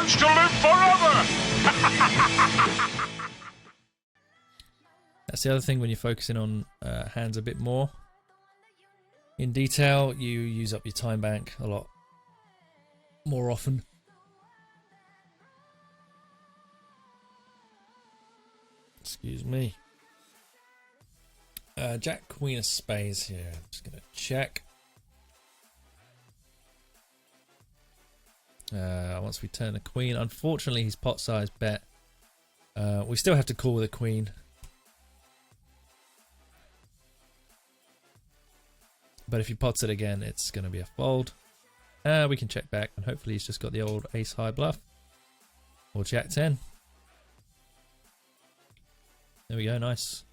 wants to live forever! That's the other thing when you're focusing on hands a bit more in detail, you use up your time bank a lot more often. Excuse me. Jack Queen of Spades here. I'm just going to check. Once we turn the Queen, unfortunately his pot size bet. We still have to call with a Queen. But if he pots it again, it's going to be a fold. We can check back, and hopefully he's just got the old ace high bluff. Or Jack 10. There we go, nice.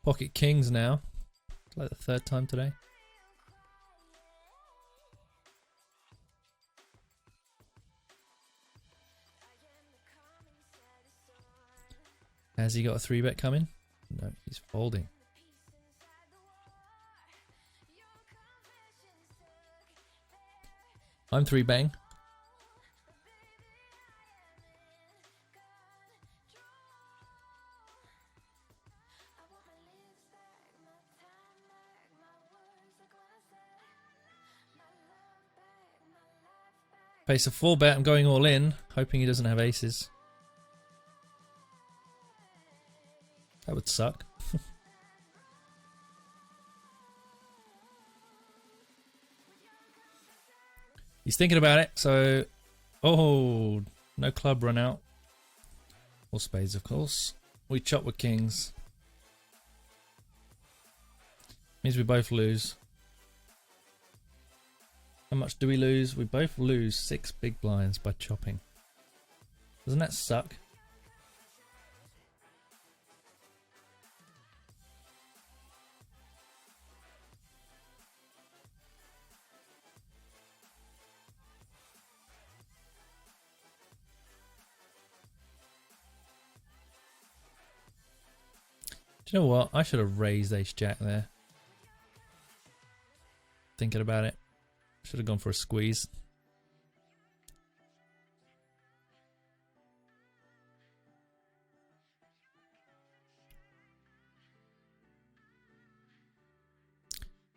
Pocket kings now. It's like the third time today. Has he got a 3-bet coming? No, he's folding. I'm 3-betting. Face a 4-bet, I'm going all in, hoping he doesn't have aces. That would suck. He's thinking about it, so... Oh, no club run out. Or spades, of course. We chop with kings. Means we both lose. How much do we lose? We both lose 6 big blinds by chopping. Doesn't that suck? Do you know what? I should have raised ace jack there. Thinking about it. Should have gone for a squeeze.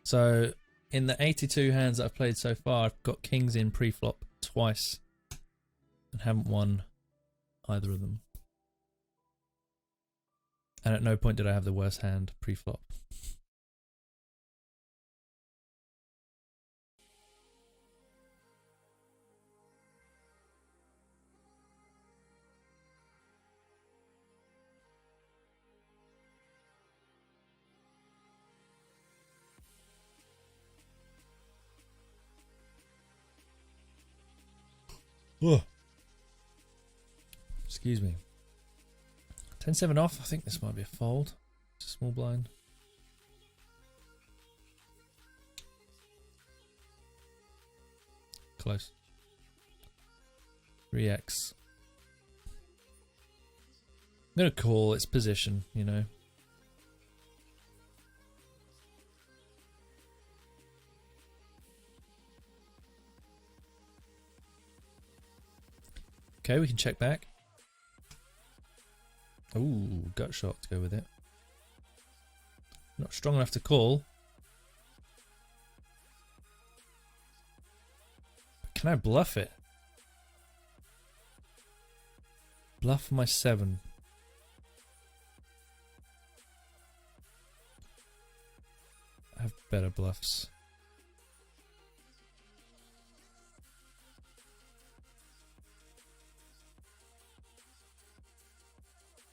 So, in the 82 hands that I've played so far, I've got kings in pre-flop twice and haven't won either of them. And at no point did I have the worst hand pre-flop. Ugh. Excuse me. 10-7 off. I think this might be a fold. It's a small blind. Close. 3x. I'm going to call its position, you know. Okay, we can check back. Ooh, gut shot to go with it. Not strong enough to call. Can I bluff it? Bluff my 7. I have better bluffs.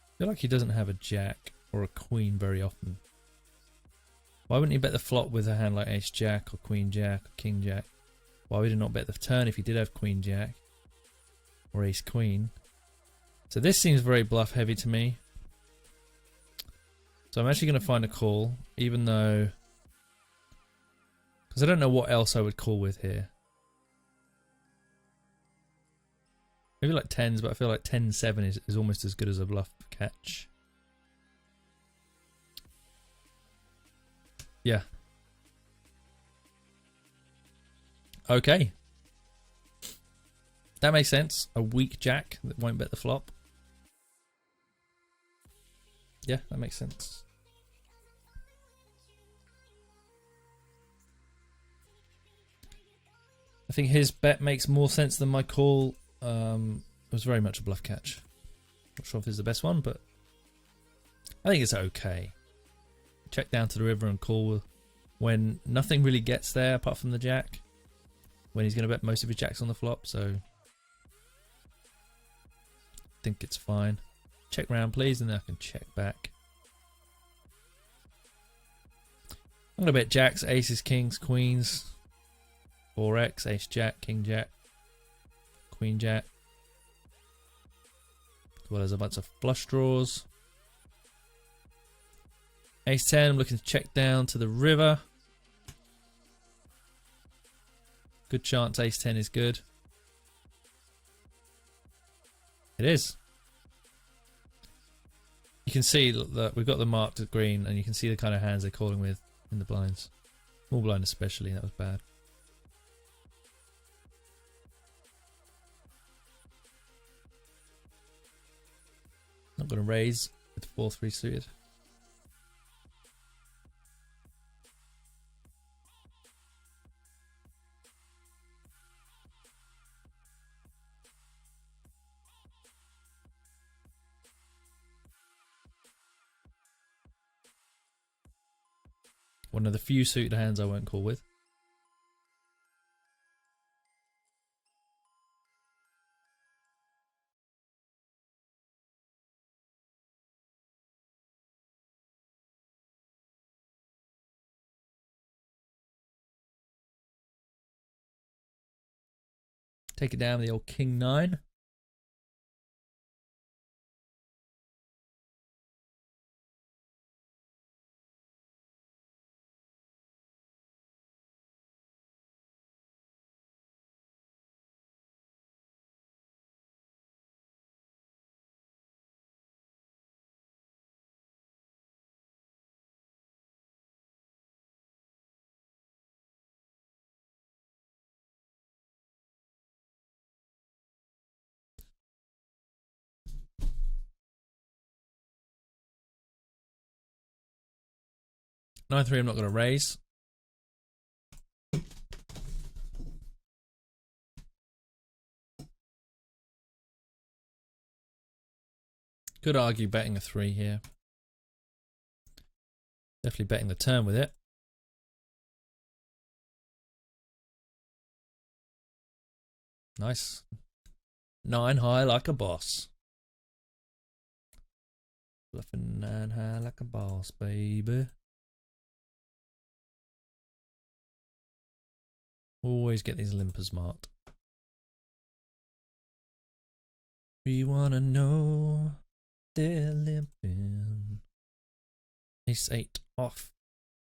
I feel like he doesn't have a jack or a queen very often. Why wouldn't he bet the flop with a hand like ace jack or queen jack or king jack? Why would he not bet the turn if he did have queen jack or ace queen? So this seems very bluff heavy to me. So I'm actually going to find a call, even though, because I don't know what else I would call with here. Maybe like 10s, but I feel like 10-7 is almost as good as a bluff catch. Yeah. Okay. That makes sense. A weak jack that won't bet the flop. Yeah, that makes sense. I think his bet makes more sense than my call. It was very much a bluff catch. Not sure if it's the best one, but I think it's okay. Check down to the river and call when nothing really gets there apart from the jack. When he's going to bet most of his jacks on the flop, so I think it's fine. Check round, please, and then I can check back. I'm going to bet jacks, aces, kings, queens, 4x, ace jack, king jack, queen jack, as well as a bunch of flush draws. Ace 10, I'm looking to check down to the river. Good chance ace 10 is good. It is. You can see that we've got the marked green, and you can see the kind of hands they're calling with in the blinds. Small blind especially, that was bad. Not going to raise with 4-3 suited. One of the few suited hands I won't call with. Take it down with the old king 9. Nine 3 I'm not going to raise. Could argue betting a 3 here. Definitely betting the turn with it. Nice. 9 high like a boss. Bluffing 9 high like a boss, baby. Always get these limpers marked. We wanna know they're limping. Ace 8 off.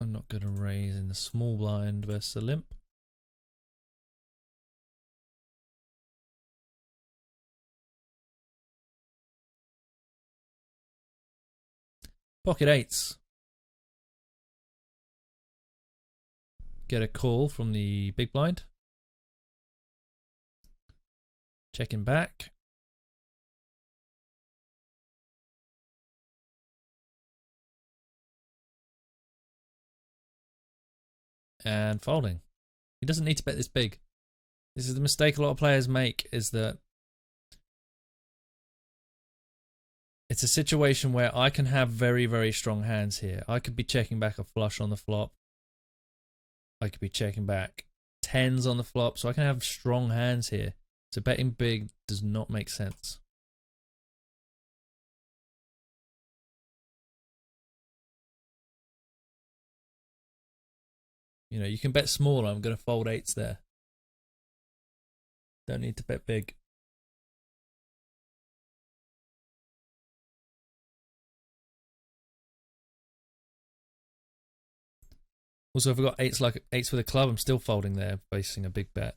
I'm not gonna raise in the small blind versus a limp. Pocket 8s. Get a call from the big blind. Checking back. And folding. He doesn't need to bet this big. This is the mistake a lot of players make, is that it's a situation where I can have very, very strong hands here. I could be checking back a flush on the flop. I could be checking back 10s on the flop, so I can have strong hands here. So betting big does not make sense. You know, you can bet smaller. I'm going to fold 8s there. Don't need to bet big. Also, if I've got 8s like 8s with a club, I'm still folding there, facing a big bet.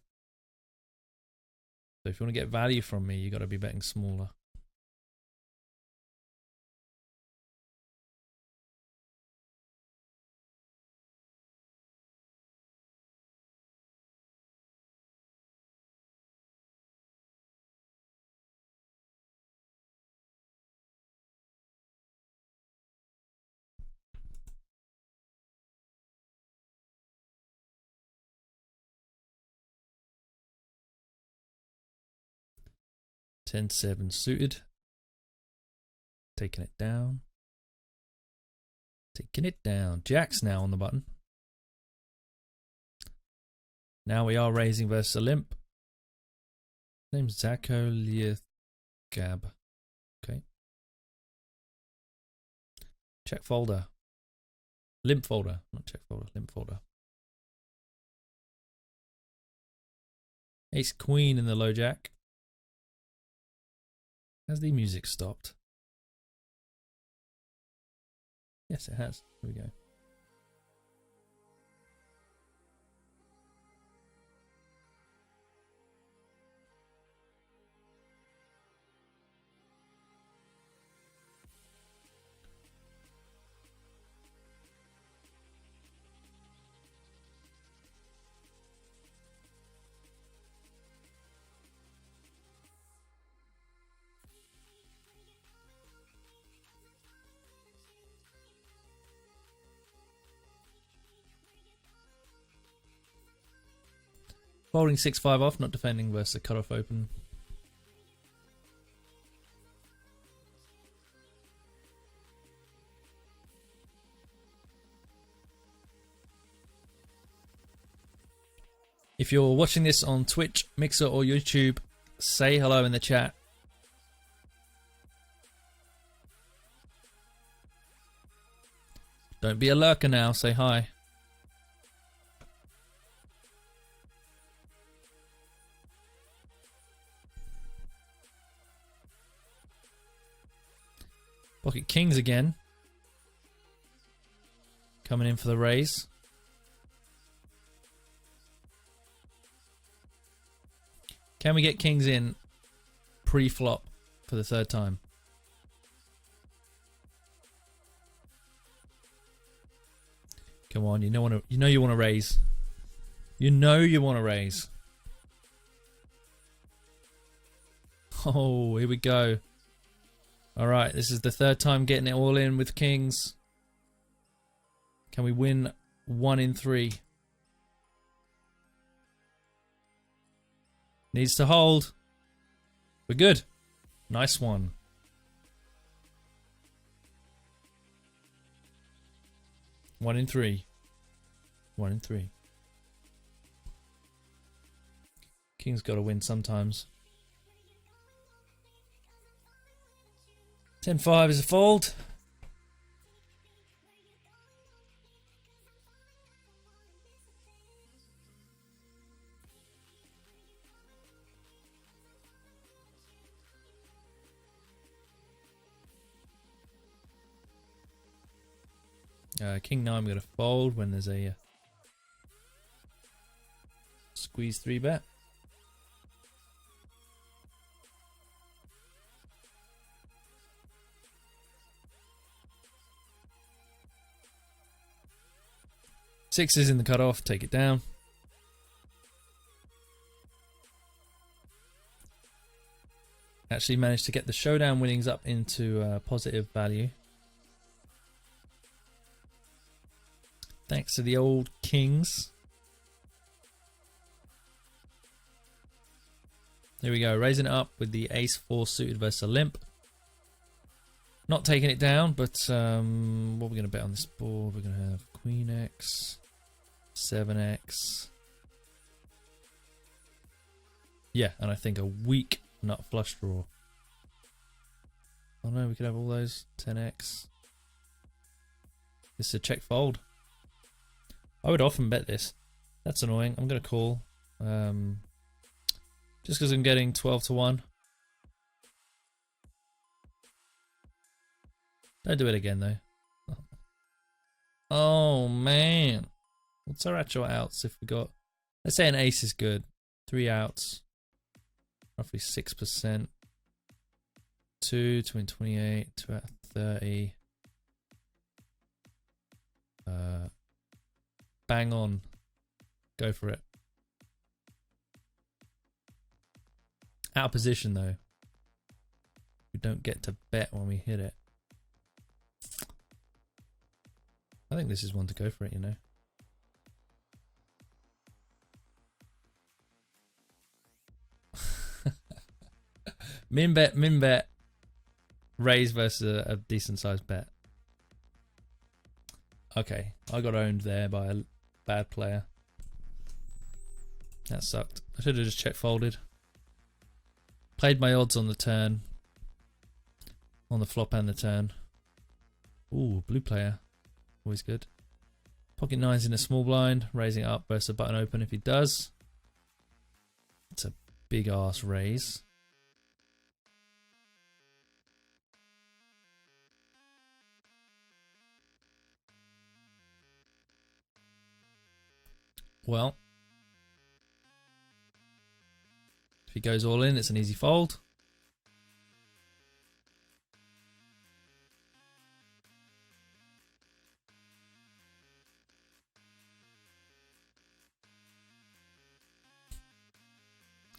So if you want to get value from me, you got to be betting smaller. Ten seven suited. Taking it down. Taking it down. Jack's now on the button. Now we are raising versus a limp. Name's Zako Liathgab. Okay. Check folder. Limp folder. Not check folder. Limp folder. Ace Queen in the low jack. Has the music stopped? Yes, it has. Here we go. Folding 6-5 off, not defending versus the cutoff open. If you're watching this on Twitch, Mixer or YouTube, say hello in the chat. Don't be a lurker now, say hi. Pocket kings again. Coming in for the raise. Can we get kings in pre-flop for the third time? Come on, you know you want to raise. You know you want to raise. Oh, here we go. All right, this is the third time getting it all in with kings. Can we win 1 in 3? Needs to hold. We're good. Nice one. One in 3. 1 in 3. King's got to win sometimes. 10-5 is a fold. King 9 we're going to fold when there's a squeeze 3 bet. Sixes in the cutoff, take it down. Actually managed to get the showdown winnings up into positive value. Thanks to the old kings. There we go, raising it up with the ace 4 suited versus a limp. Not taking it down, but what are we going to bet on this board? We're going to have Queen X, 7X. Yeah, and I think a weak nut flush draw. Oh no, we could have all those 10X. This is a check fold. I would often bet this. That's annoying. I'm going to call. Just because I'm getting 12 to 1. Don't do it again, though. Oh, man. What's our actual outs if we got... Let's say an ace is good. 3 outs. Roughly 6%. 2 to win 28. 2 out of 30. Bang on. Go for it. Out of position, though. We don't get to bet when we hit it. I think this is one to go for it, you know. Min bet. Raise versus a decent sized bet. Okay, I got owned there by a bad player. That sucked. I should have just check folded. Played my odds on the turn. On the flop and the turn. Ooh, blue player. Always good. Pocket nines in a small blind. Raising it up versus a button open if he does. It's a big ass raise. Well, if he goes all in, it's an easy fold.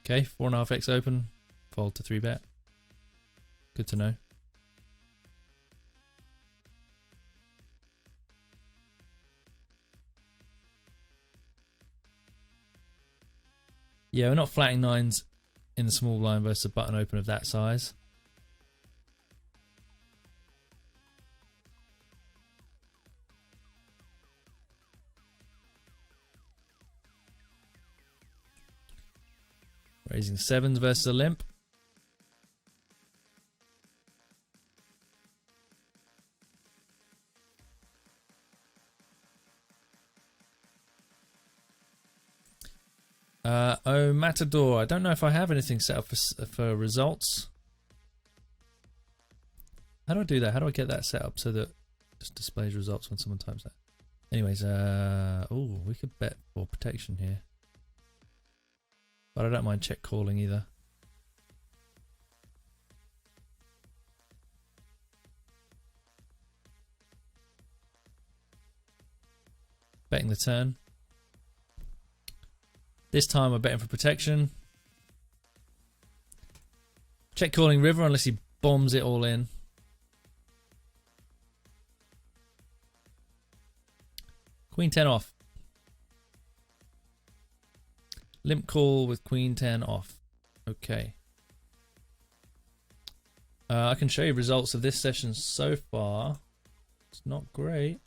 Okay, 4.5x open, fold to 3-bet. Good to know. Yeah, we're not flatting nines in the small blind versus a button open of that size. Raising sevens versus a limp. Oh, Matador. I don't know if I have anything set up for results. How do I do that? How do I get that set up so that it just displays results when someone types that? Anyways, oh, we could bet for protection here. But I don't mind check calling either. Betting the turn. This time I'm betting for protection. Check calling river unless he bombs it all in. Queen 10 off. Limp call with Queen 10 off. Okay. I can show you results of this session so far. It's not great.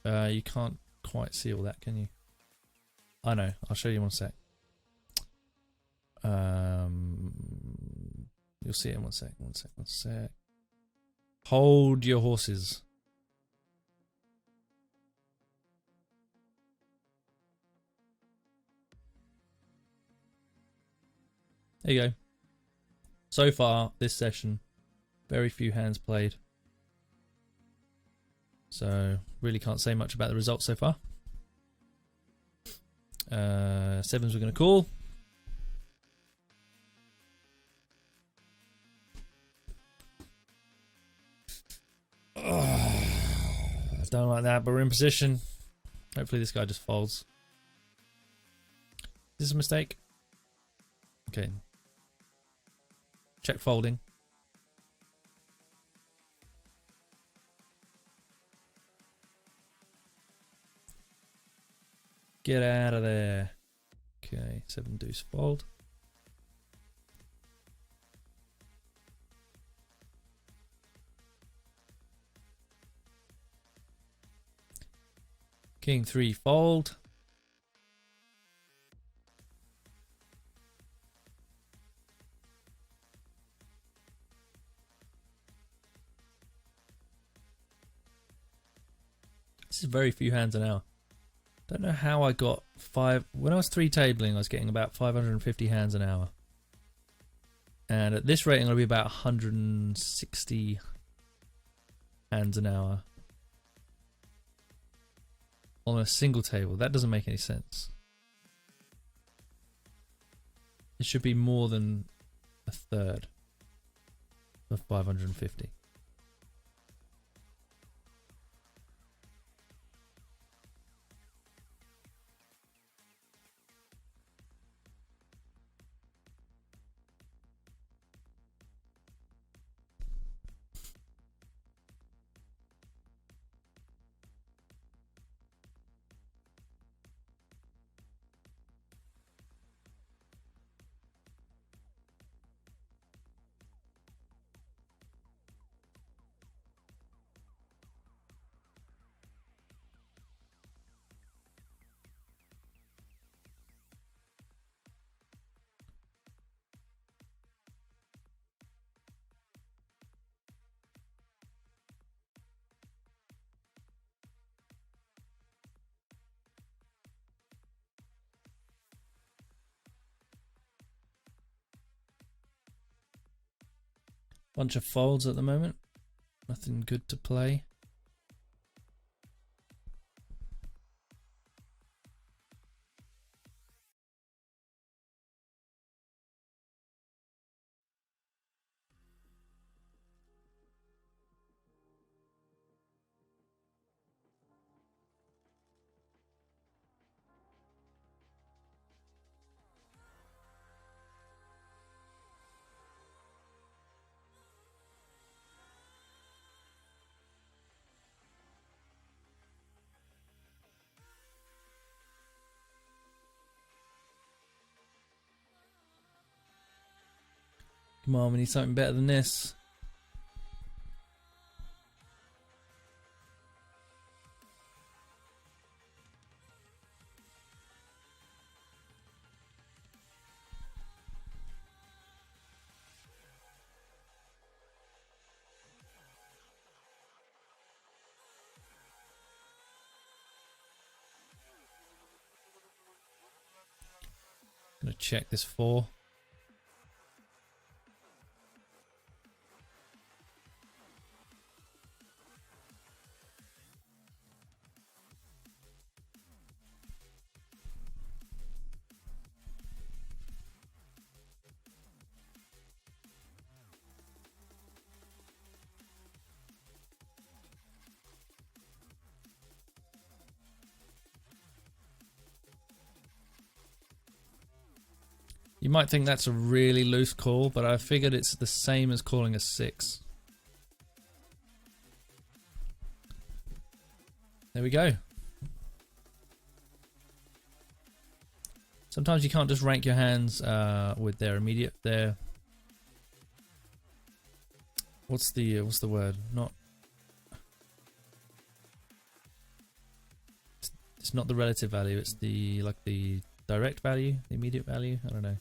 You can't quite see all that, can you? I know. I'll show you in one sec. You'll see it in one sec. One sec. Hold your horses. There you go. So far, this session, very few hands played. So, really can't say much about the results so far. Sevens we're going to call. I don't like that, but we're in position. Hopefully this guy just folds. Is this a mistake? Okay. Check folding. Get out of there. Okay, 7 deuce fold. King 3 fold. very few hands an hour. Don't know how I got 5. When I was 3 tabling, I was getting about 550 hands an hour. And at this rating, I'll be about 160 hands an hour on a single table. That doesn't make any sense. It should be more than a third of 550. Bunch of folds at the moment. Nothing good to play. Come on, we need something better than this. Gonna check this 4. You might think that's a really loose call, but I figured it's the same as calling a 6. There we go. Sometimes you can't just rank your hands with their immediate, what's the word? Not. It's not the relative value. It's the direct value, the immediate value. I don't know.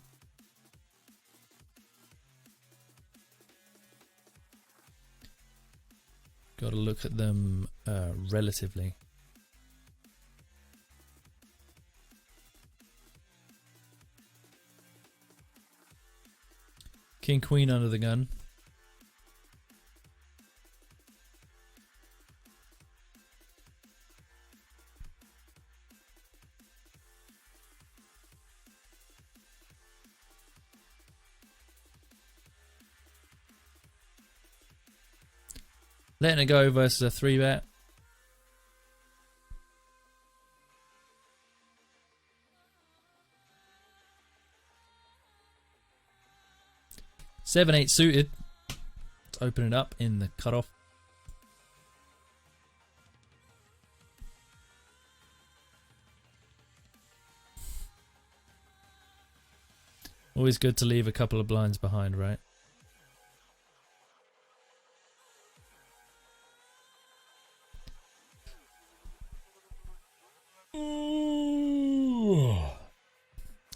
Got to look at them relatively. King Queen under the gun. Letting it go versus a 3-bet. Seven, 8 suited. Let's open it up in the cutoff. Always good to leave a couple of blinds behind, right?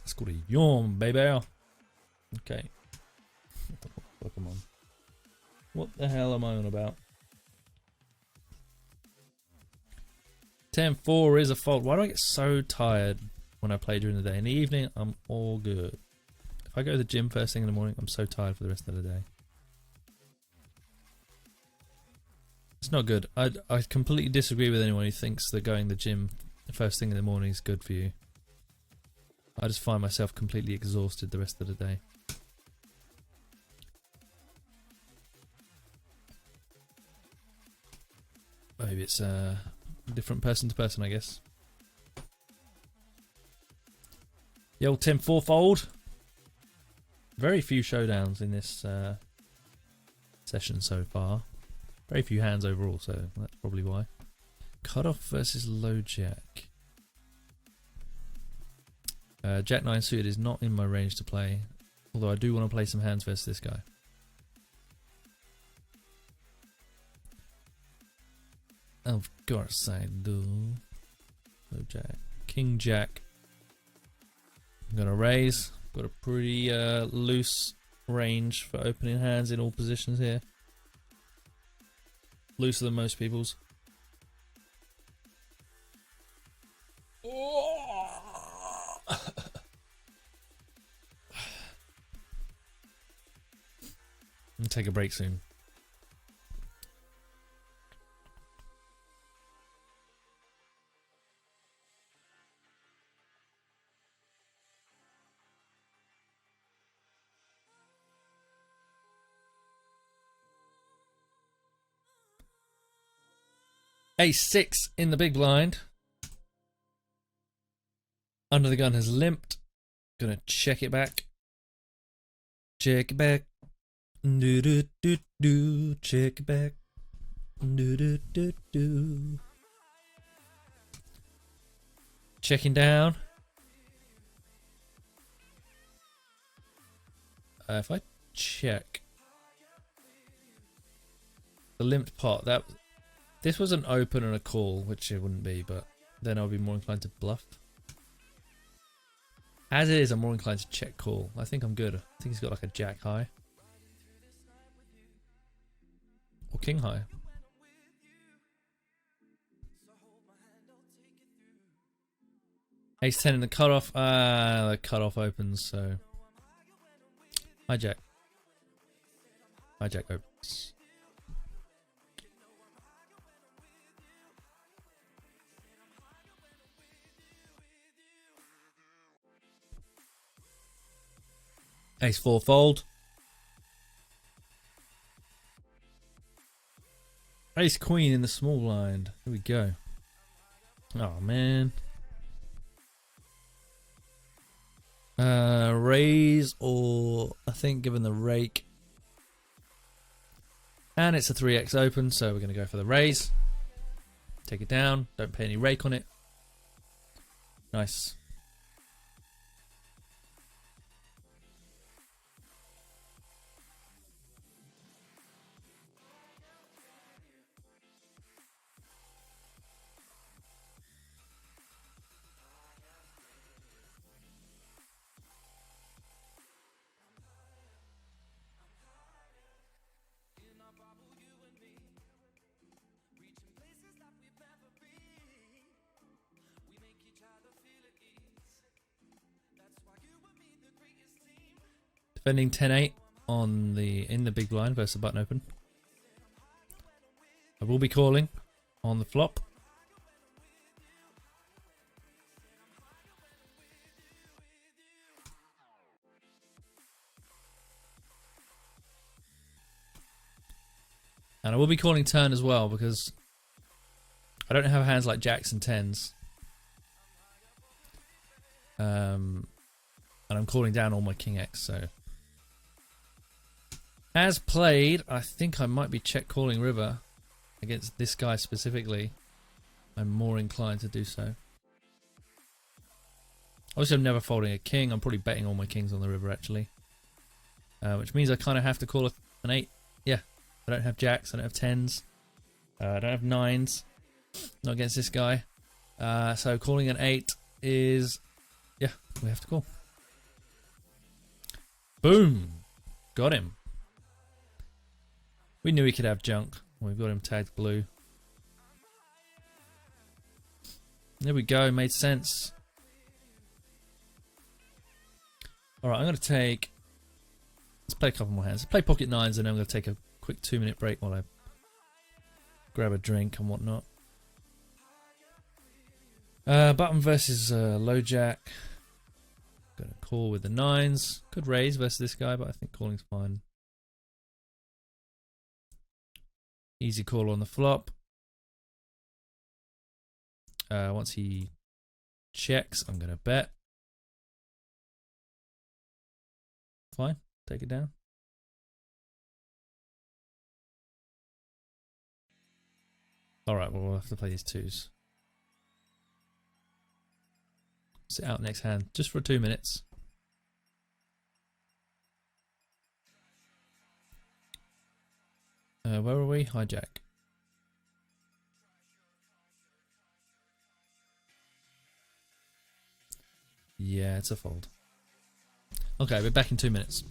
It's called a yawn, baby. Okay. Fuck, come on. What the hell am I on about? 10-4 is a fold. Why do I get so tired when I play during the day? In the evening, I'm all good. If I go to the gym first thing in the morning, I'm so tired for the rest of the day. It's not good. I completely disagree with anyone who thinks that going to the gym the first thing in the morning is good for you. I just find myself completely exhausted the rest of the day. Maybe it's different person to person, I guess. The old 10-4 fold. Very few showdowns in this session so far. Very few hands overall, so that's probably why. Cutoff versus low jack. Jack 9 suited is not in my range to play, although I do want to play some hands versus this guy. Of course I do. Low jack. King jack. I'm going to raise. Got a pretty loose range for opening hands in all positions here. Looser than most people's. I'll take a break soon. Ace-6 in the big blind. Under the gun has limped. Gonna check it back. Check it back. Do do do do. Check it back. Do do do do. Checking down. If I check the limped pot, this was an open and a call, which it wouldn't be, but then I'll be more inclined to bluff. As it is, I'm more inclined to check call. I think I'm good. I think he's got like a jack high. Or king high. Ace 10 in the cutoff. The cutoff opens, so. Hijack. Hijack opens. Ace 4 fold. Ace queen in the small blind. Here we go. Oh man. Raise, or I think given the rake. And it's a 3x open, so we're going to go for the raise. Take it down. Don't pay any rake on it. Nice. Defending 10-8 on in the big blind versus the button open. I will be calling on the flop. And I will be calling turn as well because I don't have hands like jacks and tens. And I'm calling down all my king X, so. As played, I think I might be check calling river against this guy specifically. I'm more inclined to do so. Obviously, I'm never folding a king. I'm probably betting all my kings on the river actually. Which means I kind of have to call an 8. Yeah, I don't have jacks, I don't have 10s. I don't have 9s. Not against this guy. So calling an 8 is, yeah, we have to call. Boom! Got him. We knew he could have junk. We've got him tagged blue. There we go, made sense. Alright, I'm going to take... Let's play a couple more hands. Let's play pocket nines and then I'm going to take a quick 2-minute break while I grab a drink and whatnot. Button versus low jack. Gonna call with the nines. Could raise versus this guy, but I think calling's fine. Easy call on the flop. Once he checks, I'm gonna bet. Fine, take it down. Alright, well, we'll have to play these twos. Sit out next hand, just for 2 minutes. Where are we? Hijack. Yeah, it's a fold. Okay, we're back in 2 minutes.